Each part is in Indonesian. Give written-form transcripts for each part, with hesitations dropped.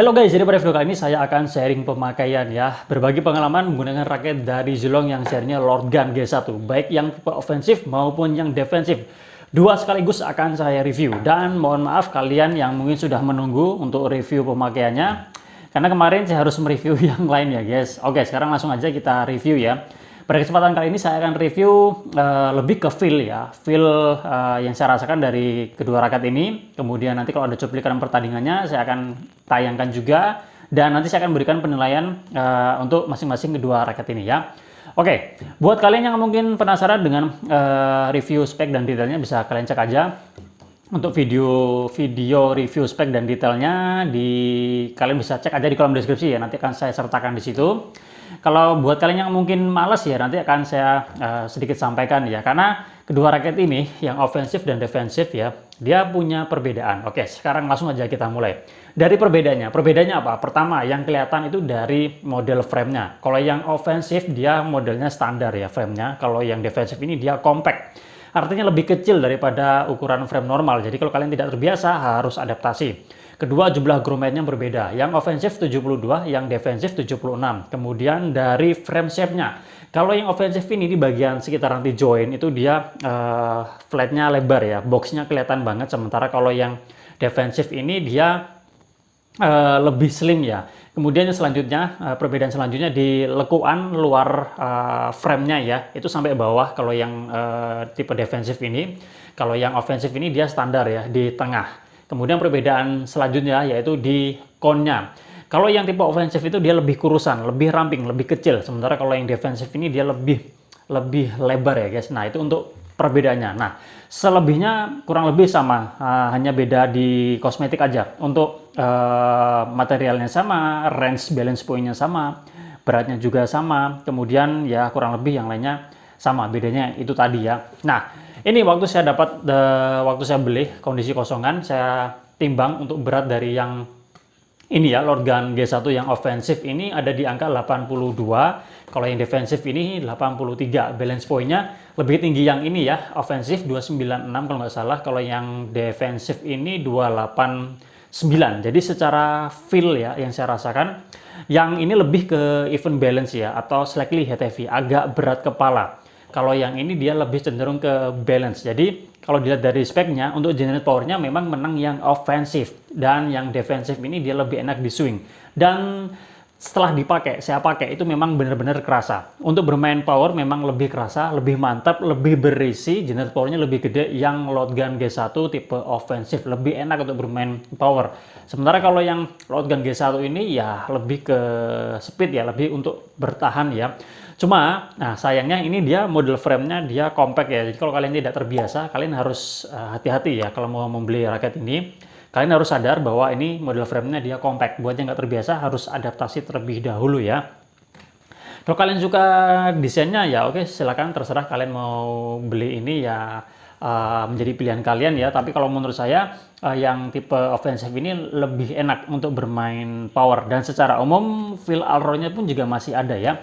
Halo guys, jadi pada video kali ini saya akan sharing pemakaian ya. Berbagi pengalaman menggunakan raket dari Zilong yang serinya Lord Gun G1. Baik yang tipe ofensif maupun yang defensif. Dua sekaligus akan saya review. Dan mohon maaf kalian yang mungkin sudah menunggu untuk review pemakaiannya. Karena kemarin saya harus mereview yang lain ya guys. Oke, sekarang langsung aja kita review ya. Pada kesempatan kali ini saya akan review lebih ke feel ya. Feel yang saya rasakan dari kedua raket ini. Kemudian nanti kalau ada cuplikan pertandingannya saya akan tayangkan juga. Dan nanti saya akan berikan penilaian untuk masing-masing kedua raket ini ya. Oke, buat kalian yang mungkin penasaran dengan review spek dan detailnya bisa kalian cek aja. Untuk video review spek dan detailnya kalian bisa cek aja di kolom deskripsi ya, nanti akan saya sertakan di situ. Kalau buat kalian yang mungkin males ya, nanti akan saya sedikit sampaikan ya, karena kedua raket ini yang ofensif dan defensif ya, dia punya perbedaan. Oke, sekarang langsung aja kita mulai. Dari perbedaannya apa? Pertama, yang kelihatan itu dari model framenya. Kalau yang ofensif dia modelnya standar ya framenya, kalau yang defensif ini dia compact. Artinya lebih kecil daripada ukuran frame normal. Jadi kalau kalian tidak terbiasa harus adaptasi. Kedua, jumlah grommetnya berbeda. Yang ofensif 72, yang defensif 76. Kemudian dari frame shape-nya. Kalau yang ofensif ini di bagian sekitar nanti join itu dia flatnya lebar ya. Boxnya kelihatan banget. Sementara kalau yang defensif ini dia lebih slim ya. Kemudian yang selanjutnya, perbedaan selanjutnya di lekuan luar frame-nya ya, itu sampai bawah kalau yang tipe defensif ini. Kalau yang ofensif ini dia standar ya, di tengah. Kemudian perbedaan selanjutnya yaitu di cone-nya. Kalau yang tipe ofensif itu dia lebih kurusan, lebih ramping, lebih kecil. Sementara kalau yang defensif ini dia lebih lebar ya guys. Nah itu untuk perbedaannya. Nah selebihnya kurang lebih sama, hanya beda di kosmetik aja. Untuk materialnya sama, range balance point-nya sama, beratnya juga sama. Kemudian ya kurang lebih yang lainnya sama, bedanya itu tadi ya. Nah ini waktu saya beli kondisi kosongan, saya timbang untuk berat dari yang ini ya, Lord Gun G1 yang ofensif ini ada di angka 82, kalau yang defensif ini 83. Balance point-nya lebih tinggi yang ini ya, ofensif 296 kalau nggak salah, kalau yang defensif ini 289. Jadi secara feel ya yang saya rasakan, yang ini lebih ke even balance ya, atau slightly head heavy, agak berat kepala. Kalau yang ini dia lebih cenderung ke balance. Jadi kalau dilihat dari speknya, untuk generate powernya memang menang yang ofensif. Dan yang defensif ini dia lebih enak di swing. Dan setelah saya pakai itu memang benar-benar kerasa. Untuk bermain power memang lebih kerasa, lebih mantap, lebih berisi. Generate powernya lebih gede yang Lord Gun G1 tipe ofensif. Lebih enak untuk bermain power. Sementara kalau yang Lord Gun G1 ini ya lebih ke speed ya, lebih untuk bertahan ya. Cuma, nah sayangnya ini dia model frame-nya dia compact ya. Jadi kalau kalian tidak terbiasa, kalian harus hati-hati ya kalau mau membeli raket ini. Kalian harus sadar bahwa ini model frame-nya dia compact. Buat yang nggak terbiasa harus adaptasi terlebih dahulu ya. Kalau kalian suka desainnya ya oke, silakan terserah kalian mau beli ini ya, menjadi pilihan kalian ya. Tapi kalau menurut saya yang tipe offensive ini lebih enak untuk bermain power. Dan secara umum feel allround-nya pun juga masih ada ya.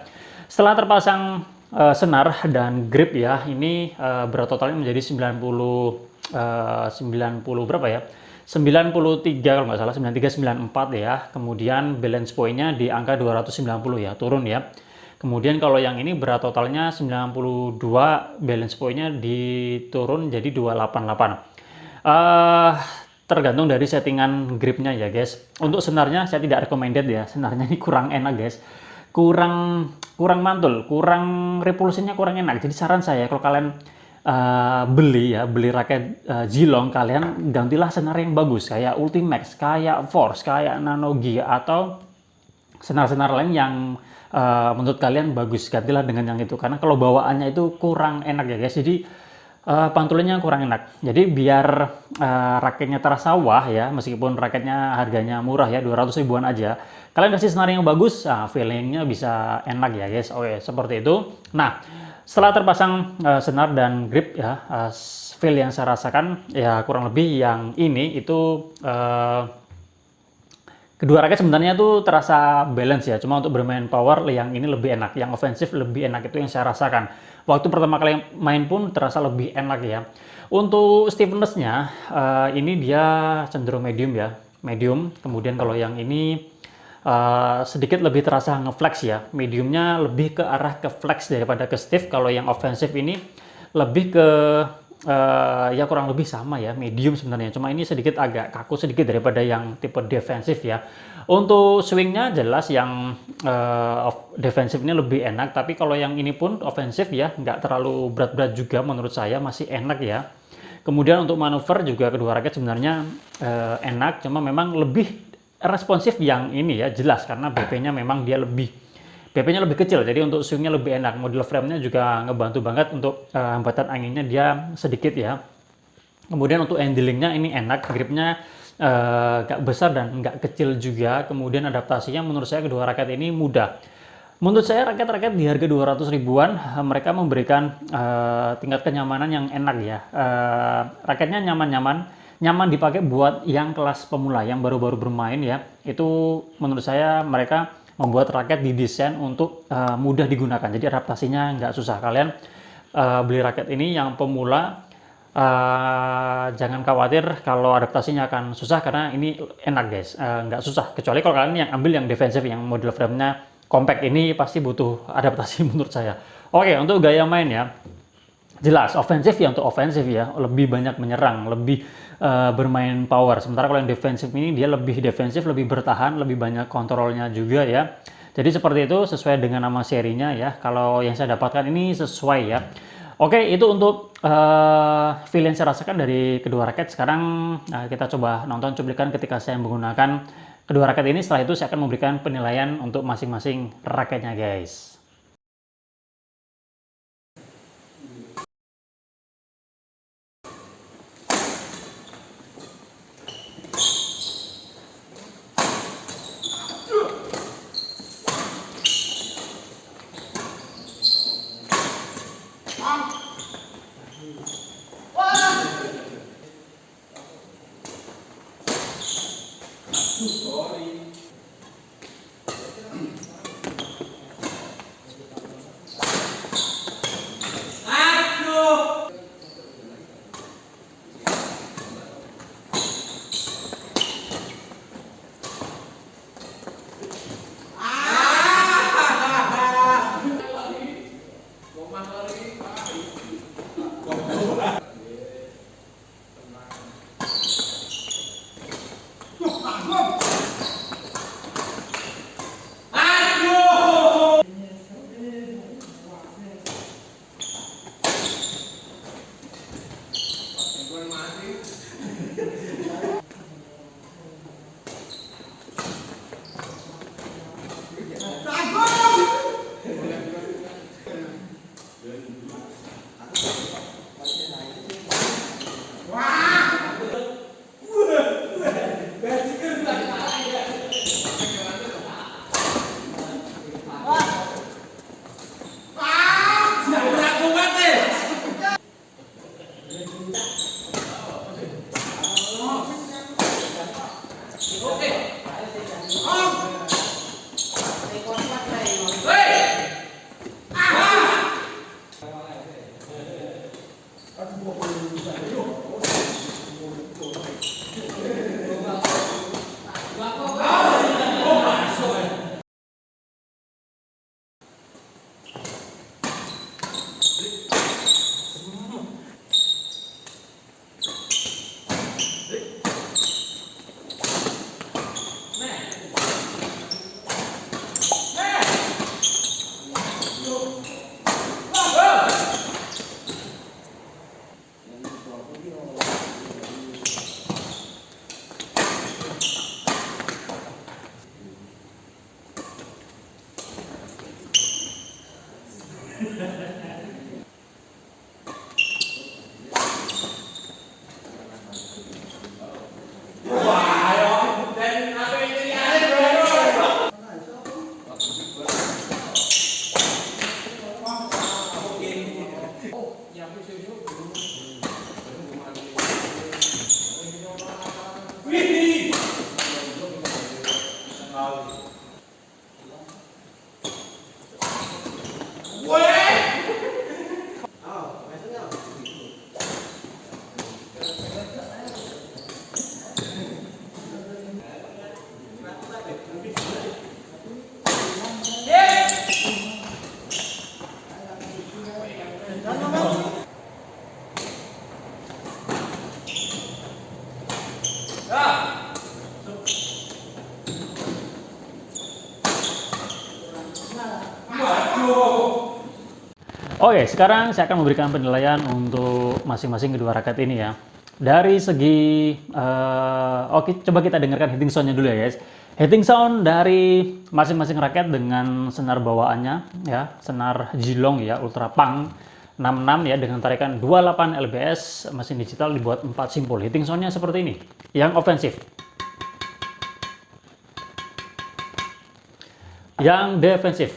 Setelah terpasang senar dan grip ya, ini berat totalnya menjadi 90 berapa ya? 93 kalau nggak salah, 9394 ya. Kemudian balance point-nya di angka 290 ya, turun ya. Kemudian kalau yang ini berat totalnya 92, balance point-nya diturun jadi 288. Tergantung dari settingan gripnya ya guys. Untuk senarnya saya tidak recommended ya, senarnya ini kurang enak guys. Kurang mantul, repulsinya kurang enak. Jadi saran saya kalau kalian beli raket Zilong, kalian gantilah senar yang bagus kayak Ultimax, kayak Force, kayak Nanogi, atau senar-senar lain yang menurut kalian bagus. Gantilah dengan yang itu, karena kalau bawaannya itu kurang enak ya guys. Jadi pantulannya kurang enak. Jadi biar raketnya terasa wah ya, meskipun raketnya harganya murah ya, 200 ribuan aja, kalian kasih senar yang bagus, feelingnya bisa enak ya guys. Oke, seperti itu. Nah setelah terpasang senar dan grip ya, feel yang saya rasakan ya kurang lebih yang ini itu kedua raket sebenarnya tuh terasa balance ya, cuma untuk bermain power yang ini lebih enak, yang ofensif lebih enak, itu yang saya rasakan. Waktu pertama kali main pun terasa lebih enak ya. Untuk stiffness-nya ini dia cenderung medium ya. medium. Kemudian kalau yang ini sedikit lebih terasa ngeflex ya. Mediumnya lebih ke arah ke flex daripada ke stiff. Kalau yang offensive ini lebih ke ya kurang lebih sama ya, medium sebenarnya. Cuma ini sedikit agak kaku sedikit daripada yang tipe defensif ya. Untuk swingnya jelas yang defensif ini lebih enak. Tapi kalau yang ini pun ofensif ya, nggak terlalu berat-berat juga menurut saya, masih enak ya. Kemudian untuk manuver juga kedua raket sebenarnya enak, cuma memang lebih responsif yang ini ya, jelas karena BP-nya memang dia BP-nya lebih kecil, jadi untuk swingnya lebih enak. Model frame-nya juga ngebantu banget untuk hambatan anginnya dia sedikit ya. Kemudian untuk handlingnya ini enak, gripnya nggak besar dan nggak kecil juga. Kemudian adaptasinya menurut saya kedua raket ini mudah. Menurut saya raket-raket di harga 200 ribuan mereka memberikan tingkat kenyamanan yang enak ya. Raketnya nyaman dipakai buat yang kelas pemula, yang baru-baru bermain ya. Itu menurut saya mereka membuat raket didesain untuk mudah digunakan. Jadi adaptasinya nggak susah. Kalian beli raket ini yang pemula jangan khawatir kalau adaptasinya akan susah karena ini enak guys, nggak susah. Kecuali kalau kalian yang ambil yang defensif yang model frame-nya compact, ini pasti butuh adaptasi menurut saya. Oke, untuk gaya main ya, jelas ofensif ya, untuk ofensif ya lebih banyak menyerang, lebih bermain power. Sementara kalau yang defensif ini dia lebih defensif, lebih bertahan, lebih banyak kontrolnya juga ya. Jadi seperti itu sesuai dengan nama serinya ya. Kalau yang saya dapatkan ini sesuai ya. Oke, itu untuk feel yang saya rasakan dari kedua raket. Sekarang kita coba nonton cuplikan ketika saya menggunakan kedua raket ini. Setelah itu saya akan memberikan penilaian untuk masing-masing raketnya guys. Oke, sekarang saya akan memberikan penilaian untuk masing-masing kedua raket ini ya. Dari segi, oke, coba kita dengarkan hitting sound-nya dulu ya guys. Hitting sound dari masing-masing raket dengan senar bawaannya ya, senar Zilong ya, Ultra Punk 66 ya, dengan tarikan 28 lbs, mesin digital dibuat 4 simpul. Hitting sound-nya seperti ini, yang ofensif. Yang defensif.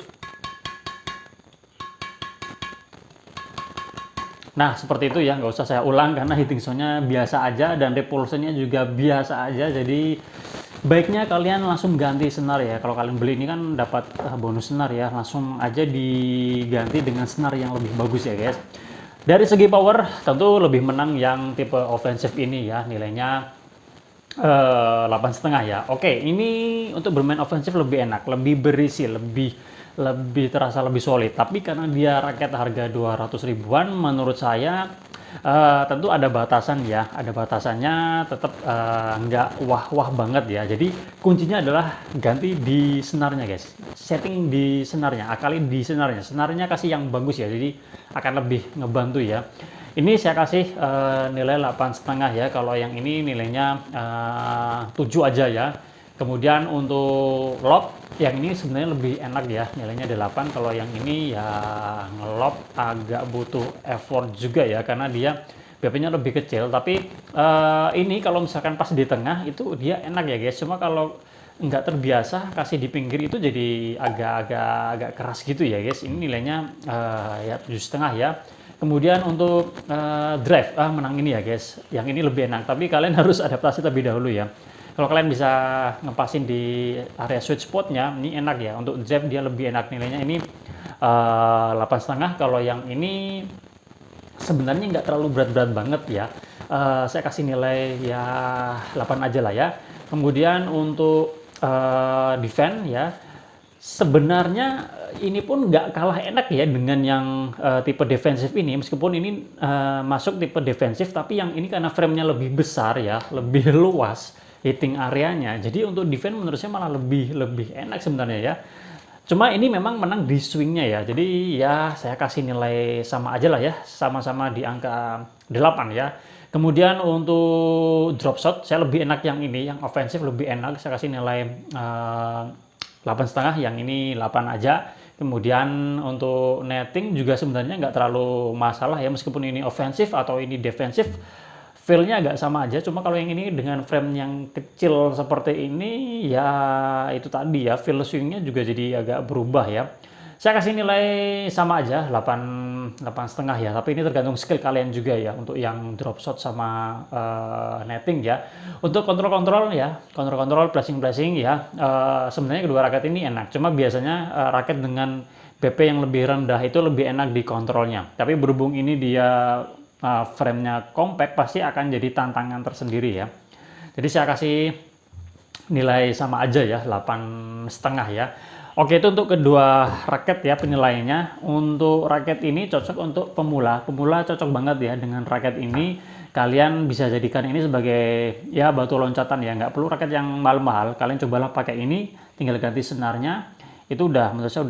Nah, seperti itu ya, nggak usah saya ulang karena hitting sound-nya biasa aja dan repulsion-nya juga biasa aja. Jadi baiknya kalian langsung ganti senar ya. Kalau kalian beli ini kan dapat bonus senar ya, langsung aja diganti dengan senar yang lebih bagus ya guys. Dari segi power tentu lebih menang yang tipe offensive ini ya, nilainya 8,5 ya. Oke, ini untuk bermain ofensif lebih enak, lebih berisi, lebih terasa lebih solid. Tapi karena dia raket harga 200 ribuan, menurut saya tentu ada batasan ya, ada batasannya, tetap nggak wah-wah banget ya. Jadi kuncinya adalah ganti di senarnya guys, setting di senarnya, akalin di senarnya, senarnya kasih yang bagus ya, jadi akan lebih ngebantu ya. Ini saya kasih nilai 8,5 ya, kalau yang ini nilainya 7 aja ya. Kemudian untuk lob, yang ini sebenarnya lebih enak ya, nilainya 8. Kalau yang ini ya ngelob agak butuh effort juga ya, karena dia BP-nya lebih kecil. Tapi ini kalau misalkan pas di tengah itu dia enak ya guys. Cuma kalau nggak terbiasa kasih di pinggir itu jadi agak keras gitu ya guys. Ini nilainya ya 7,5 ya. Kemudian untuk drive, menang ini ya guys. Yang ini lebih enak, tapi kalian harus adaptasi terlebih dahulu ya. Kalau kalian bisa ngepasin di area sweet spotnya, ini enak ya. Untuk drive dia lebih enak, nilainya ini 8,5. Kalau yang ini sebenarnya nggak terlalu berat-berat banget ya. Saya kasih nilai ya 8 aja lah ya. Kemudian untuk defense ya, sebenarnya ini pun nggak kalah enak ya dengan yang tipe defensif ini, meskipun ini masuk tipe defensif, tapi yang ini karena framenya lebih besar ya, lebih luas hitting areanya, jadi untuk defense menurut saya malah lebih enak sebenarnya ya. Cuma ini memang menang di swingnya ya, jadi ya saya kasih nilai sama aja lah ya, sama-sama di angka 8 ya. Kemudian untuk drop shot saya lebih enak yang ini, yang ofensif lebih enak, saya kasih nilai 8,5, yang ini 8 aja. Kemudian untuk netting juga sebenarnya nggak terlalu masalah ya, meskipun ini ofensif atau ini defensif, feel-nya agak sama aja. Cuma kalau yang ini dengan frame yang kecil seperti ini ya itu tadi ya, feel swing-nya juga jadi agak berubah ya. Saya kasih nilai sama aja 8,5 ya, tapi ini tergantung skill kalian juga ya untuk yang drop shot sama netting ya. Untuk kontrol-kontrol ya, kontrol-kontrol flashing ya, sebenarnya kedua raket ini enak, cuma biasanya raket dengan BP yang lebih rendah itu lebih enak di kontrolnya. Tapi berhubung ini dia frame-nya compact, pasti akan jadi tantangan tersendiri ya. Jadi saya kasih nilai sama aja ya, 8,5 ya. Oke, itu untuk kedua raket ya penilaiannya. Untuk raket ini cocok untuk pemula. Pemula cocok banget ya dengan raket ini. Kalian bisa jadikan ini sebagai ya batu loncatan ya. Nggak perlu raket yang mahal-mahal. Kalian cobalah pakai ini, tinggal ganti senarnya. Itu udah, menurut saya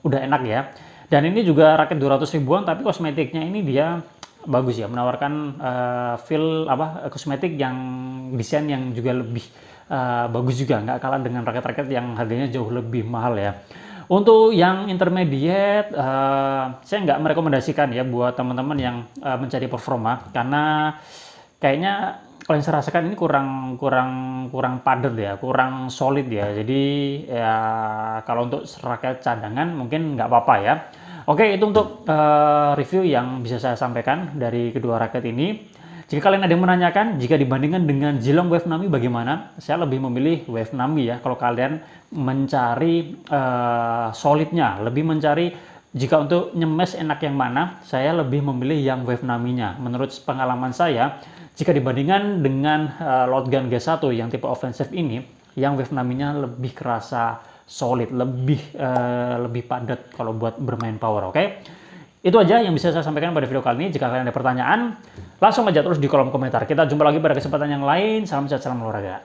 udah enak ya. Dan ini juga raket 200 ribuan, tapi kosmetiknya ini dia bagus ya, menawarkan feel kosmetik yang desain yang juga lebih bagus juga, nggak kalah dengan raket-raket yang harganya jauh lebih mahal ya. Untuk yang intermediate, saya nggak merekomendasikan ya buat teman-teman yang mencari performa, karena kayaknya kalau yang saya rasakan ini kurang padat ya, kurang solid ya. Jadi ya kalau untuk raket cadangan mungkin nggak apa-apa ya. Oke, itu untuk review yang bisa saya sampaikan dari kedua raket ini. Jika kalian ada yang menanyakan, jika dibandingkan dengan Zilong Wave Nami bagaimana? Saya lebih memilih Wave Nami ya. Kalau kalian mencari solidnya, lebih mencari jika untuk nyemes enak yang mana, saya lebih memilih yang Wave Nami-nya. Menurut pengalaman saya, jika dibandingkan dengan Loadgun G1 yang tipe offensive ini, yang Wave Nami-nya lebih kerasa solid, lebih padat kalau buat bermain power, oke? Itu aja yang bisa saya sampaikan pada video kali ini. Jika kalian ada pertanyaan, langsung aja terus di kolom komentar. Kita jumpa lagi pada kesempatan yang lain. Salam sehat, salam olahraga.